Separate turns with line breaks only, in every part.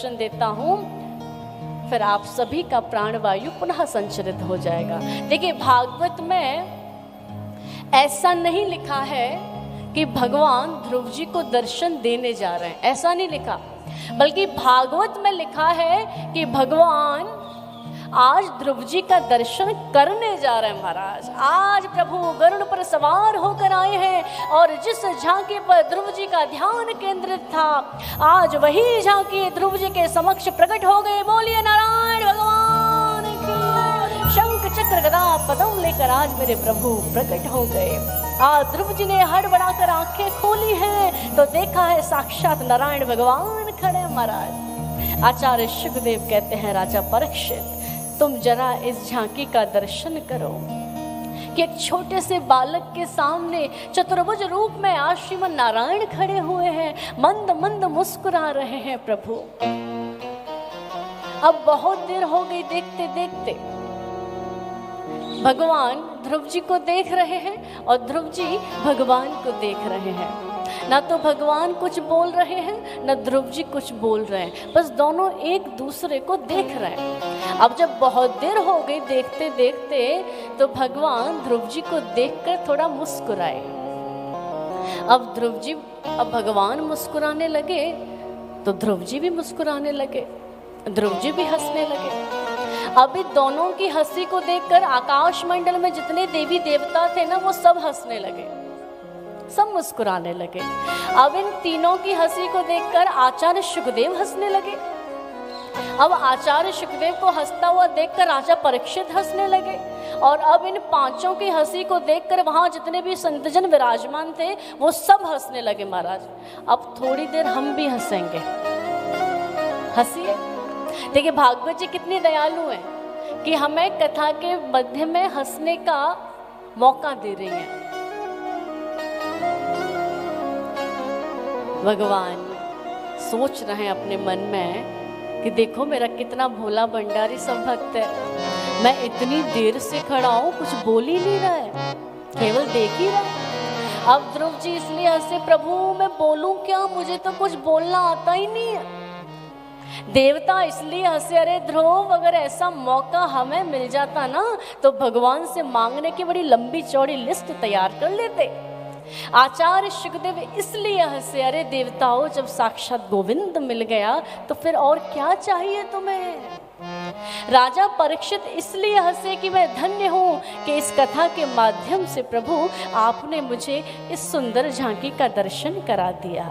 दर्शन देता हूँ, फिर आप सभी का प्राणवायु पुनः संचरित हो जाएगा। देखिए, भागवत में ऐसा नहीं लिखा है कि भगवान ध्रुव जी को दर्शन देने जा रहे हैं, ऐसा नहीं लिखा, बल्कि भागवत में लिखा है कि भगवान आज ध्रुव जी का दर्शन करने जा रहे हैं। महाराज, आज प्रभु गरुड़ पर सवार होकर आए हैं और जिस झांकी पर ध्रुव जी का ध्यान केंद्रित था, आज वही झांकी ध्रुव जी के समक्ष प्रकट हो गए। बोलिए नारायण भगवान की। शंख चक्र गदा पदम लेकर आज मेरे प्रभु प्रकट हो गए। आज ध्रुव जी ने हड़बड़ाकर आंखें खोली हैं तो देखा है साक्षात नारायण भगवान खड़े। महाराज, आचार्य शुकदेव कहते हैं, राजा परीक्षित, तुम जरा इस झांकी का दर्शन करो कि एक छोटे से बालक के सामने चतुर्भुज रूप में आज श्रीमन नारायण खड़े हुए हैं, मंद मंद मुस्कुरा रहे हैं। प्रभु, अब बहुत देर हो गई, देखते देखते भगवान ध्रुव जी को देख रहे हैं और ध्रुव जी भगवान को देख रहे हैं। ना तो भगवान कुछ बोल रहे हैं, ना ध्रुव जी कुछ बोल रहे हैं, बस दोनों एक दूसरे को देख रहे हैं। अब जब बहुत देर हो गई देखते देखते, तो भगवान ध्रुव जी को देखकर थोड़ा मुस्कुराए। अब भगवान मुस्कुराने लगे तो ध्रुव जी भी मुस्कुराने लगे, ध्रुव जी भी हंसने लगे। अभी दोनों की हंसी को देखकर आकाश मंडल में जितने देवी देवता थे ना, वो सब हंसने लगे, सब मुस्कुराने लगे। अब इन तीनों की हंसी को देखकर आचार्य शुकदेव हंसने लगे। अब आचार्य शुकदेव को हंसता हुआ देखकर राजा परीक्षित हंसने लगे। और अब इन पांचों की हंसी को देखकर वहां जितने भी संतजन विराजमान थे वो सब हंसने लगे। महाराज, अब थोड़ी देर हम भी हंसेंगे, हंसिए। देखिए, भागवत जी कितनी दयालु हैं कि हमें कथा के मध्य में हंसने का मौका दे रही हैं। भगवान सोच रहे हैं अपने मन में कि देखो मेरा कितना भोला भंडारी सब भक्त है, मैं इतनी देर से खड़ा हूं, कुछ बोल ही नहीं रहा है, केवल देख ही रहा है। अब ध्रुव जी इसलिए हंसे, प्रभु मैं बोलूं क्या, मुझे तो कुछ बोलना आता ही नहीं है। देवता इसलिए हंसे, अरे ध्रुव, अगर ऐसा मौका हमें मिल जाता ना तो भगवान से मांगने की बड़ी लंबी चौड़ी लिस्ट तैयार कर लेते। आचार्य शुकदेव इसलिए हंसे, अरे देवताओं, जब साक्षात गोविंद मिल गया तो फिर और क्या चाहिए तुम्हें। राजा परीक्षित इसलिए हंसे कि मैं धन्य हूं कि इस कथा के माध्यम से प्रभु आपने मुझे इस सुंदर झांकी का दर्शन करा दिया।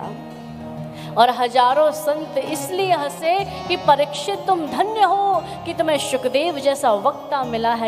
और हजारों संत इसलिए हंसे कि परीक्षित तुम धन्य हो कि तुम्हें शुकदेव जैसा वक्ता मिला है।